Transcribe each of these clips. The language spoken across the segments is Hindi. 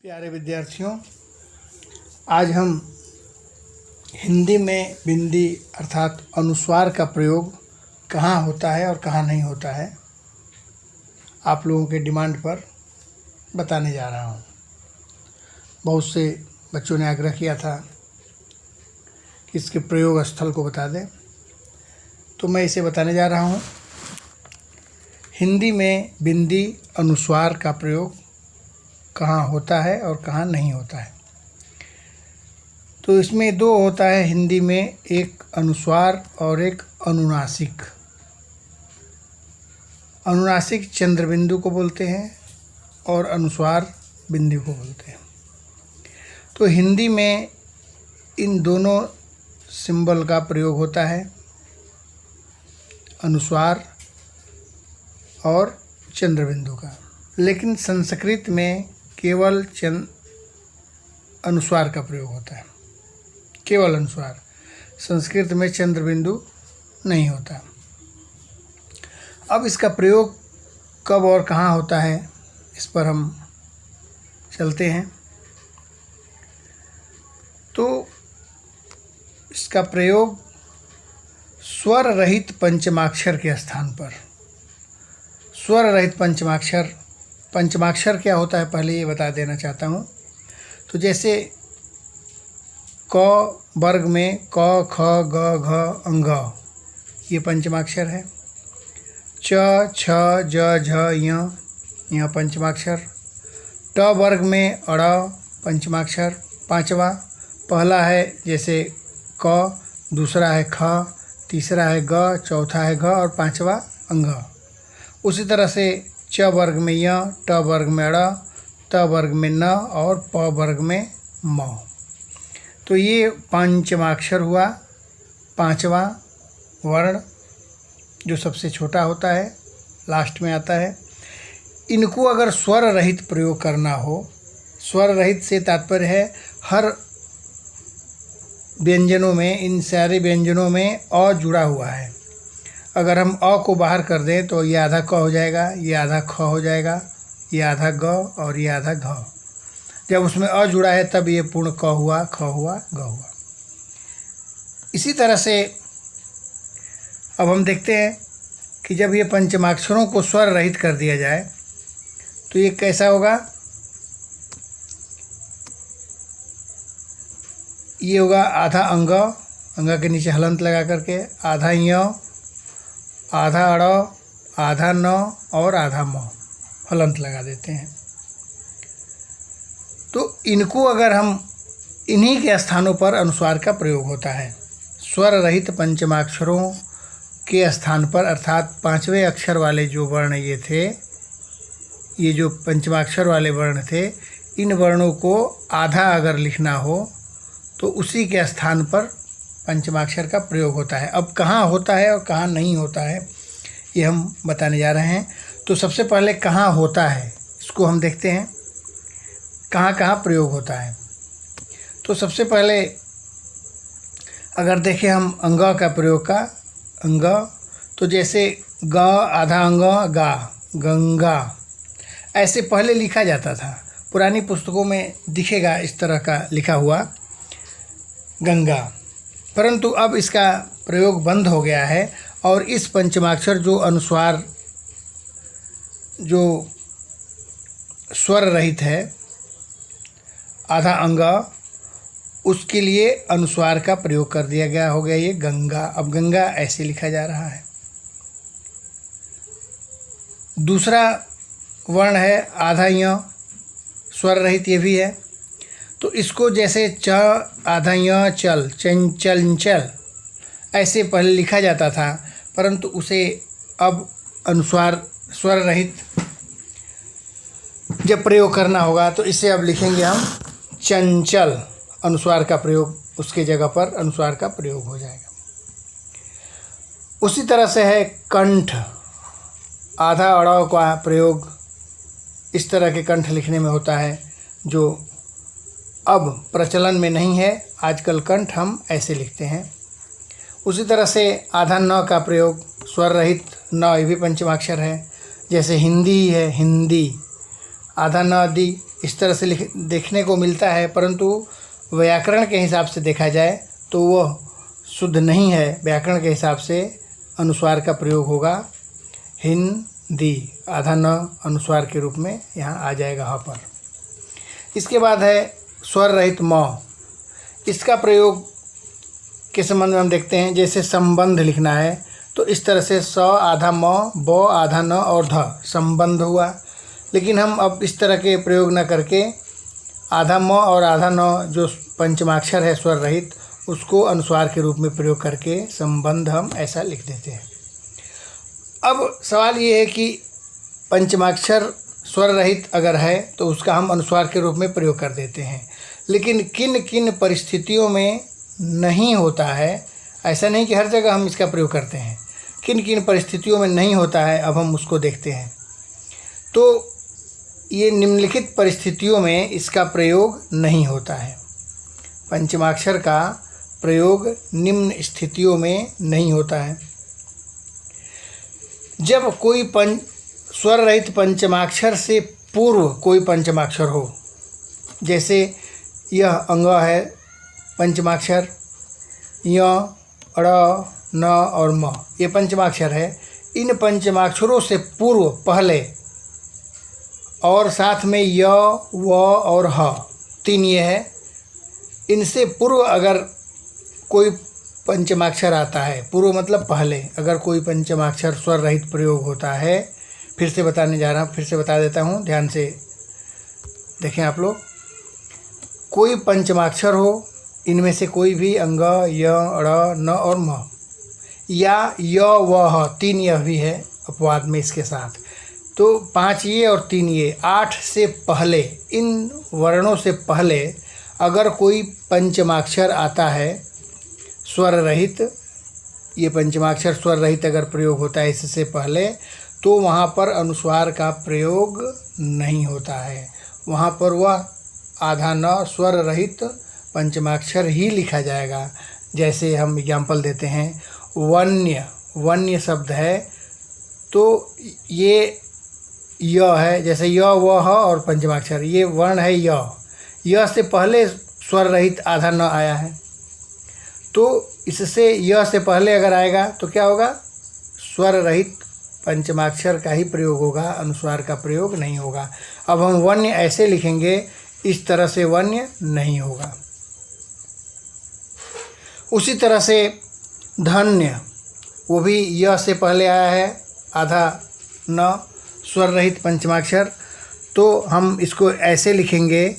प्यारे विद्यार्थियों, आज हम हिंदी में बिंदी अर्थात अनुस्वार का प्रयोग कहाँ होता है और कहाँ नहीं होता है आप लोगों के डिमांड पर बताने जा रहा हूँ। बहुत से बच्चों ने आग्रह किया था कि इसके प्रयोग स्थल को बता दें, तो मैं इसे बताने जा रहा हूँ। हिंदी में बिंदी अनुस्वार का प्रयोग कहाँ होता है और कहाँ नहीं होता है। तो इसमें दो होता है हिंदी में, एक अनुस्वार और एक अनुनासिक। अनुनासिक चंद्रबिंदु को बोलते हैं और अनुस्वार बिंदु को बोलते हैं। तो हिंदी में इन दोनों सिंबल का प्रयोग होता है, अनुस्वार और चंद्रबिंदु का। लेकिन संस्कृत में केवल अनुस्वार का प्रयोग होता है, केवल अनुस्वार। संस्कृत में चंद्रबिंदु नहीं होता। अब इसका प्रयोग कब और कहाँ होता है, इस पर हम चलते हैं। तो इसका प्रयोग स्वर रहित पंचमाक्षर के स्थान पर। स्वर रहित पंचमाक्षर, पंचमाक्षर क्या होता है पहले ये बता देना चाहता हूँ। तो जैसे क वर्ग में क ख ग घ अंग, ये पंचमाक्षर है। च छ ज झ य पंचमाक्षर। ट वर्ग में अड़, पंचमाक्षर पांचवा। पहला है जैसे क, दूसरा है ख, तीसरा है ग, चौथा है घ और पांचवा अंग। उसी तरह से च वर्ग में य, ट वर्ग में अड़, त वर्ग में न और प वर्ग में म। तो ये पंचमाक्षर हुआ, पांचवा वर्ण जो सबसे छोटा होता है, लास्ट में आता है। इनको अगर स्वर रहित प्रयोग करना हो, स्वर रहित से तात्पर्य है हर व्यंजनों में, इन सारे व्यंजनों में अ जुड़ा हुआ है। अगर हम अ को बाहर कर दें तो ये आधा क हो जाएगा, ये आधा ख हो जाएगा, ये आधा ग और ये आधा घ। जब उसमें अ जुड़ा है तब ये पूर्ण क हुआ, ख हुआ, ग हुआ। इसी तरह से अब हम देखते हैं कि जब ये पंचमाक्षरों को स्वर रहित कर दिया जाए तो ये कैसा होगा। ये होगा आधा अंग, अंग के नीचे हलंत लगा करके, आधा य, आधा अड़, आधा न और आधा म, हलंत लगा देते हैं। तो इनको अगर हम, इन्हीं के स्थानों पर अनुस्वार का प्रयोग होता है। स्वर रहित पंचमाक्षरों के स्थान पर, अर्थात पांचवें अक्षर वाले जो वर्ण ये थे, ये जो पंचमाक्षर वाले वर्ण थे, इन वर्णों को आधा अगर लिखना हो तो उसी के स्थान पर पंचमाक्षर का प्रयोग होता है। अब कहाँ होता है और कहाँ नहीं होता है ये हम बताने जा रहे हैं। तो सबसे पहले कहाँ होता है इसको हम देखते हैं, कहाँ कहाँ प्रयोग होता है। तो सबसे पहले अगर देखें हम अंग का प्रयोग का, अंग तो जैसे ग आधा अंग गा, गंगा, ऐसे पहले लिखा जाता था। पुरानी पुस्तकों में दिखेगा इस तरह का लिखा हुआ गंगा, परंतु अब इसका प्रयोग बंद हो गया है और इस पंचमाक्षर जो अनुस्वार, जो स्वर रहित है, आधा अंग, उसके लिए अनुस्वार का प्रयोग कर दिया गया, हो गया ये गंगा। अब गंगा ऐसे लिखा जा रहा है। दूसरा वर्ण है आधा य, स्वर रहित ये भी है। तो इसको जैसे च आधा य चल, चंचल, ऐसे पहले लिखा जाता था, परंतु उसे अब अनुस्वार स्वर रहित जब प्रयोग करना होगा तो इसे अब लिखेंगे हम चंचल। अनुस्वार का प्रयोग, उसके जगह पर अनुस्वार का प्रयोग हो जाएगा। उसी तरह से है कंठ, आधा अड़ का प्रयोग इस तरह के कंठ लिखने में होता है, जो अब प्रचलन में नहीं है। आजकल कंठ हम ऐसे लिखते हैं। उसी तरह से आधा न का प्रयोग, स्वर रहित न, ये भी पंचमाक्षर है। जैसे हिंदी है, हिंदी, आधा न दी, इस तरह से देखने को मिलता है, परंतु व्याकरण के हिसाब से देखा जाए तो वह शुद्ध नहीं है। व्याकरण के हिसाब से अनुस्वार का प्रयोग होगा हिंदी, आधा न अनुस्वार के रूप में यहाँ आ जाएगा ह पर। इसके बाद है स्वर रहित म। इसका प्रयोग के संबंध में हम देखते हैं, जैसे संबंध लिखना है तो इस तरह से स आधा म, ब आधा न और ध संबंध हुआ। लेकिन हम अब इस तरह के प्रयोग न करके आधा म और आधा न जो पंचमाक्षर है स्वर रहित, उसको अनुस्वार के रूप में प्रयोग करके संबंध हम ऐसा लिख देते हैं। अब सवाल ये है कि पंचमाक्षर स्वर रहित अगर है तो उसका हम अनुस्वार के रूप में प्रयोग कर देते हैं, लेकिन किन किन परिस्थितियों में नहीं होता है। ऐसा नहीं कि हर जगह हम इसका प्रयोग करते हैं, किन किन परिस्थितियों में नहीं होता है, अब हम उसको देखते हैं। तो ये निम्नलिखित परिस्थितियों में इसका प्रयोग नहीं होता है। पंचमाक्षर का प्रयोग निम्न स्थितियों में नहीं होता है। जब कोई स्वर रहित पंचमाक्षर से पूर्व कोई पंचमाक्षर हो, जैसे यह अंग है पंचमाक्षर, य, अड़, न और म, ये पंचमाक्षर है। इन पंचमाक्षरों से पूर्व पहले और साथ में य, व और ह, तीन ये है। इनसे पूर्व अगर कोई पंचमाक्षर आता है, पूर्व मतलब पहले, अगर कोई पंचमाक्षर स्वर रहित प्रयोग होता है, फिर से बताने जा रहा हूँ, फिर से बता देता हूँ, ध्यान से देखें आप लोग। कोई पंचमाक्षर हो, इनमें से कोई भी अंग, य, अड़, न और म, या य, व, ह, तीन यह भी है अपवाद में इसके साथ, तो पाँच ये और तीन ये, 8 से पहले, इन वर्णों से पहले अगर कोई पंचमाक्षर आता है स्वर रहित, ये पंचमाक्षर स्वर रहित अगर प्रयोग होता है इससे पहले, तो वहाँ पर अनुस्वार का प्रयोग नहीं होता है। वहाँ पर वह आधा न स्वर रहित पंचमाक्षर ही लिखा जाएगा। जैसे हम एग्जाम्पल देते हैं, वन्य, वन्य शब्द है तो ये य है, जैसे य, व, ह और पंचमाक्षर, ये वर्ण है य, य से पहले स्वर रहित आधा न आया है, तो इससे य से पहले अगर आएगा तो क्या होगा, स्वर रहित पंचमाक्षर का ही प्रयोग होगा, अनुस्वार का प्रयोग नहीं होगा। अब हम वन्य ऐसे लिखेंगे, इस तरह से वन्य नहीं होगा। उसी तरह से धन्य, वो भी य से पहले आया है, आधा न स्वर रहित पंचमाक्षर, तो हम इसको ऐसे लिखेंगे,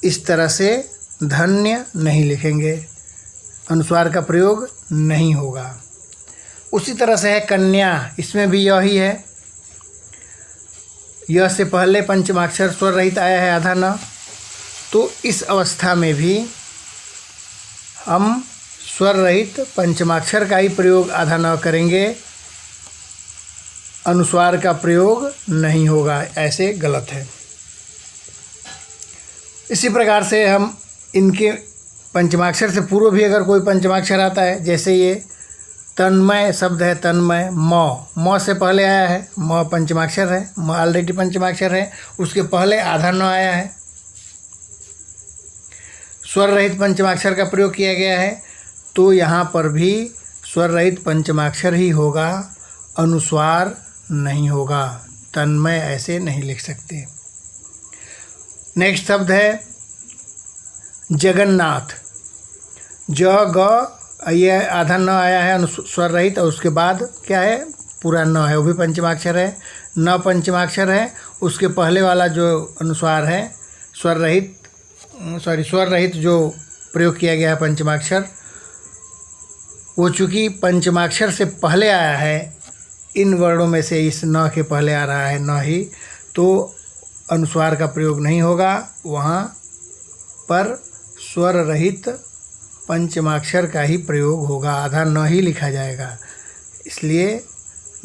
इस तरह से धन्य नहीं लिखेंगे, अनुस्वार का प्रयोग नहीं होगा। उसी तरह से है कन्या, इसमें भी यह ही है, यह से पहले पंचमाक्षर स्वर रहित आया है आधा न, तो इस अवस्था में भी हम स्वर रहित पंचमाक्षर का ही प्रयोग आधा न करेंगे, अनुस्वार का प्रयोग नहीं होगा, ऐसे गलत है। इसी प्रकार से हम इनके पंचमाक्षर से पूर्व भी अगर कोई पंचमाक्षर आता है, जैसे ये तन्मय शब्द है, तन्मय, म से पहले आया है, म पंचमाक्षर है, म ऑलरेडी पंचमाक्षर है, उसके पहले आधा न आया है, स्वर रहित पंचमाक्षर का प्रयोग किया गया है, तो यहाँ पर भी स्वर रहित पंचमाक्षर ही होगा, अनुस्वार नहीं होगा, तन्मय ऐसे नहीं लिख सकते। नेक्स्ट शब्द है जगन्नाथ, ज, ग, ये आधा न आया है स्वर रहित, और उसके बाद क्या है, पूरा न है, वो भी पंचमाक्षर है, न पंचमाक्षर है, उसके पहले वाला जो अनुस्वार है स्वर रहित जो प्रयोग किया गया है पंचमाक्षर, वो चूँकि पंचमाक्षर से पहले आया है, इन वर्णों में से इस न के पहले आ रहा है न ही, तो अनुस्वार का प्रयोग नहीं होगा, वहाँ पर स्वर रहित पंचमाक्षर का ही प्रयोग होगा, आधा न ही लिखा जाएगा। इसलिए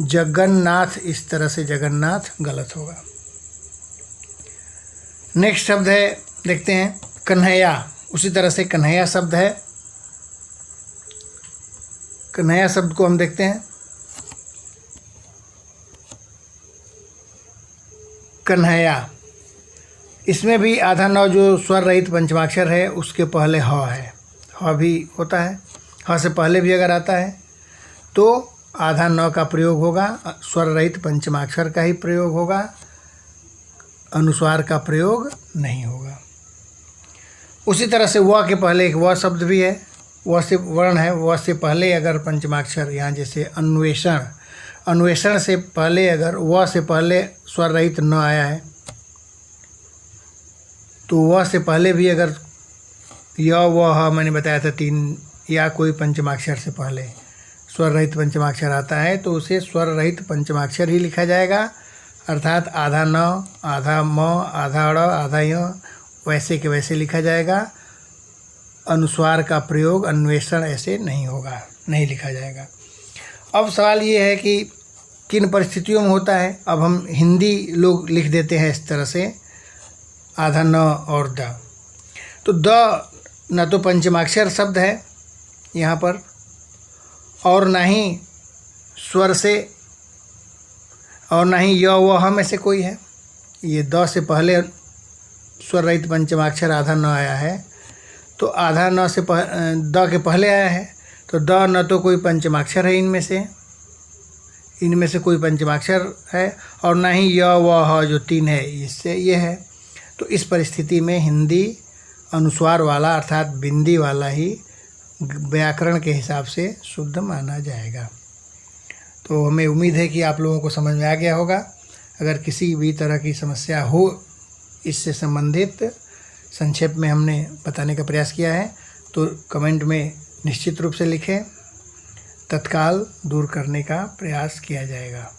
जगन्नाथ, इस तरह से जगन्नाथ गलत होगा। नेक्स्ट शब्द है, देखते हैं कन्हैया। उसी तरह से कन्हैया शब्द है, कन्हैया शब्द को हम देखते हैं। कन्हैया, इसमें भी आधा नौ जो स्वर रहित पंचमाक्षर है उसके पहले ह है, ह भी होता है। ह से पहले भी अगर आता है तो आधा नौ का प्रयोग होगा, स्वर रहित पंचमाक्षर का ही प्रयोग होगा, अनुस्वार का प्रयोग नहीं होगा। उसी तरह से व के पहले एक व शब्द भी है, व से वर्ण है, व से पहले अगर पंचमाक्षर, यहाँ जैसे अन्वेषण, अन्वेषण से पहले अगर व से पहले स्वर रहित न आया है तो व से पहले भी अगर य व ह मैंने बताया था तीन, या कोई पंचमाक्षर से पहले स्वर रहित पंचमाक्षर आता है तो उसे स्वर रहित पंचमाक्षर ही लिखा जाएगा, अर्थात आधा न, आधा म, आधा ड़, आधा य, वैसे के वैसे लिखा जाएगा। अनुस्वार का प्रयोग अन्वेषण ऐसे नहीं होगा, नहीं लिखा जाएगा। अब सवाल ये है कि किन परिस्थितियों में होता है। अब हम हिंदी लोग लिख देते हैं इस तरह से, आधा न और द। तो द न तो पंचमाक्षर शब्द है यहाँ पर, और ना ही स्वर से, और ना ही य व ह में से कोई है। ये द से पहले स्वर रहित पंचमाक्षर आधा न आया है, तो आधा न से द के पहले आया है, तो द न तो कोई पंचमाक्षर है इनमें से कोई पंचमाक्षर है, और ना ही य व ह जो तीन है इससे ये है। तो इस परिस्थिति में हिंदी अनुस्वार वाला अर्थात बिंदी वाला ही व्याकरण के हिसाब से शुद्ध माना जाएगा। तो हमें उम्मीद है कि आप लोगों को समझ में आ गया होगा। अगर किसी भी तरह की समस्या हो इससे संबंधित, संक्षेप में हमने बताने का प्रयास किया है, तो कमेंट में निश्चित रूप से लिखें, तत्काल दूर करने का प्रयास किया जाएगा।